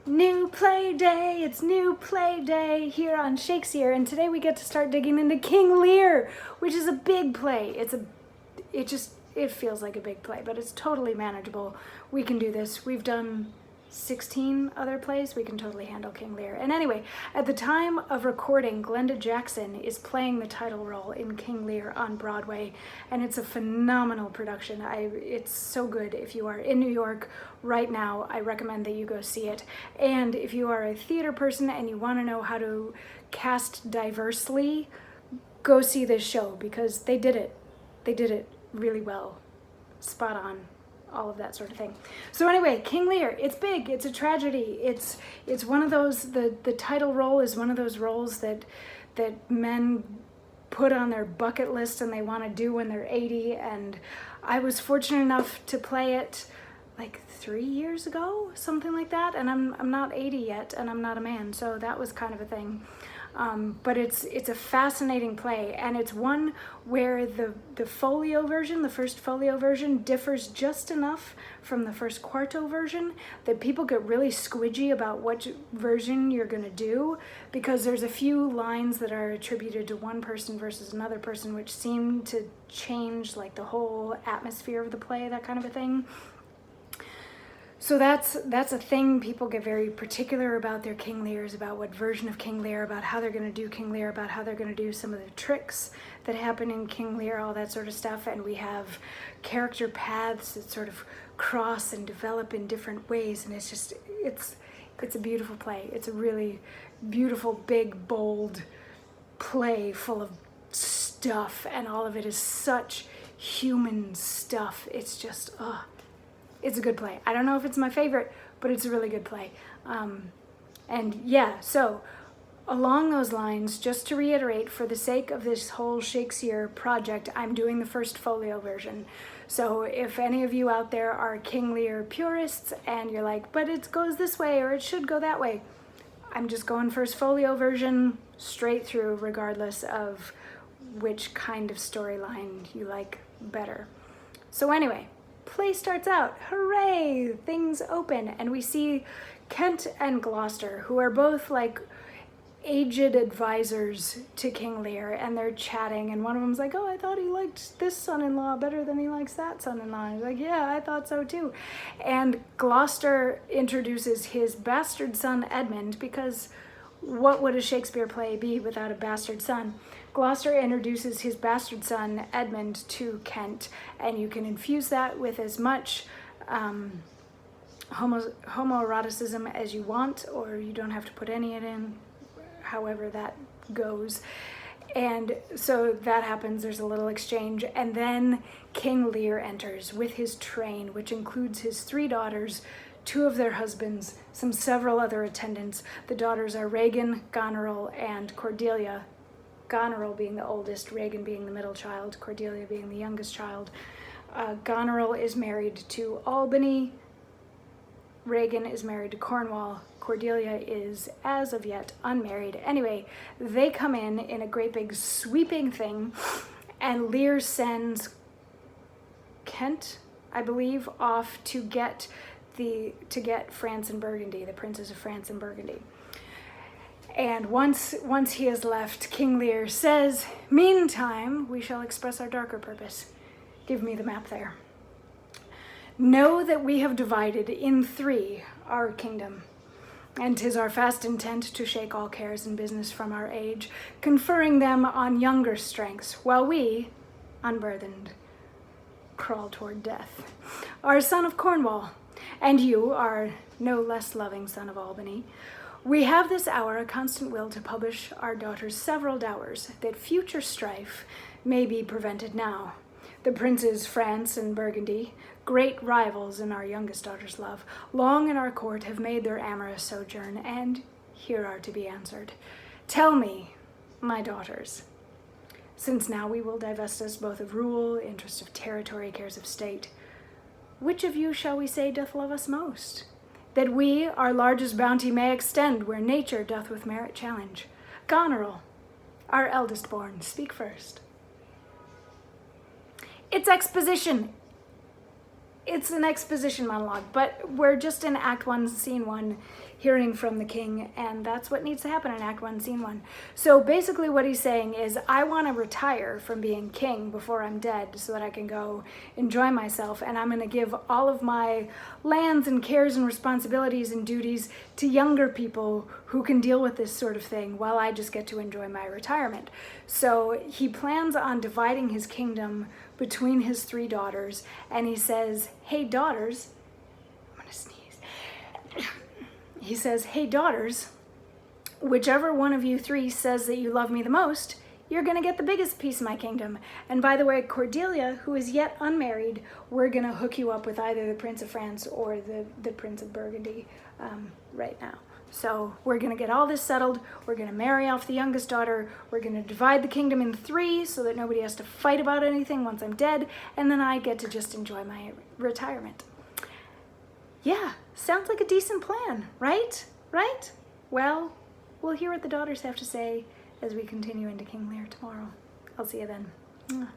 New play day, it's new play day here on Shakesyear, and today we get to start digging into King Lear, which is a big play. It feels like a big play, but it's totally manageable. We can do this. We've done 16 other plays. We can totally handle King Lear. And anyway, at the time of recording, Glenda Jackson is playing the title role in King Lear on Broadway, and it's a phenomenal production. It's so good. If you are in New York right now, I recommend that you go see it. And if you are a theater person and you want to know how to cast diversely, go see this show, because they did it. They did it really well. Spot on. All of that sort of thing. So anyway, King Lear, it's big, it's a tragedy. It's one of those, the title role is one of those roles that men put on their bucket list and they want to do when they're 80. And I was fortunate enough to play it like 3 years ago, something like that. And I'm not 80 yet, and I'm not a man, so that was kind of a thing. But it's a fascinating play, and it's one where the folio version, the first folio version, differs just enough from the first quarto version that people get really squidgy about what version you're going to do, because there's a few lines that are attributed to one person versus another person, which seem to change like the whole atmosphere of the play, that kind of a thing. So that's a thing. People get very particular about their King Lears, about what version of King Lear, about how they're going to do King Lear, about how they're going to do some of the tricks that happen in King Lear, all that sort of stuff. And we have character paths that sort of cross and develop in different ways. And it's a beautiful play. It's a really beautiful, big, bold play full of stuff. And all of it is such human stuff. It's just, it's a good play. I don't know if it's my favorite, but it's a really good play. And yeah, so along those lines, just to reiterate, for the sake of this whole Shakesyear project, I'm doing the first folio version. So if any of you out there are King Lear purists and you're like, but it goes this way or it should go that way, I'm just going first folio version straight through, regardless of which kind of storyline you like better. So anyway, play starts out, hooray, things open, and we see Kent and Gloucester, who are both like aged advisors to King Lear, and they're chatting, and one of them's like, oh, I thought he liked this son-in-law better than he likes that son-in-law. And he's like, yeah, I thought so too. And Gloucester introduces his bastard son Edmund, because what would a Shakespeare play be without a bastard son? Gloucester introduces his bastard son, Edmund, to Kent, and you can infuse that with as much homoeroticism as you want, or you don't have to put any of it in, however that goes. And so that happens, there's a little exchange, and then King Lear enters with his train, which includes his 3 daughters, 2 of their husbands, several other attendants. The daughters are Regan, Goneril, and Cordelia. Goneril being the oldest, Regan being the middle child, Cordelia being the youngest child. Goneril is married to Albany. Regan is married to Cornwall. Cordelia is, as of yet, unmarried. Anyway, they come in a great big sweeping thing, and Lear sends Kent, I believe, off to get France and Burgundy, the princes of France and Burgundy. And once he has left, King Lear says, meantime, we shall express our darker purpose. Give me the map there. Know that we have divided in 3 our kingdom, and 'tis our fast intent to shake all cares and business from our age, conferring them on younger strengths, while we, unburthened, crawl toward death. Our son of Cornwall, and you, our no less loving son of Albany, we have this hour a constant will to publish our daughter's several dowers, that future strife may be prevented now. The princes France and Burgundy, great rivals in our youngest daughter's love, long in our court have made their amorous sojourn, and here are to be answered. Tell me, my daughters, since now we will divest us both of rule, interest of territory, cares of state, which of you shall we say doth love us most? That we our largest bounty may extend where nature doth with merit challenge. Goneril, our eldest born, speak first. It's exposition. it's an exposition monologue, but we're just in Act 1, Scene 1, hearing from the king, and that's what needs to happen in Act 1, Scene 1. So basically what he's saying is, I want to retire from being king before I'm dead so that I can go enjoy myself, and I'm going to give all of my lands and cares and responsibilities and duties to younger people who can deal with this sort of thing while I just get to enjoy my retirement. So he plans on dividing his kingdom between his 3 daughters, and he says, hey daughters, I'm gonna sneeze. He says, hey daughters, whichever one of you 3 says that you love me the most, you're gonna get the biggest piece of my kingdom. And by the way, Cordelia, who is yet unmarried, we're gonna hook you up with either the Prince of France or the Prince of Burgundy right now. So we're gonna get all this settled. We're gonna marry off the youngest daughter. We're gonna divide the kingdom in 3 so that nobody has to fight about anything once I'm dead. And then I get to just enjoy my retirement. Yeah, sounds like a decent plan, right? Right? Well, we'll hear what the daughters have to say as we continue into King Lear tomorrow. I'll see you then.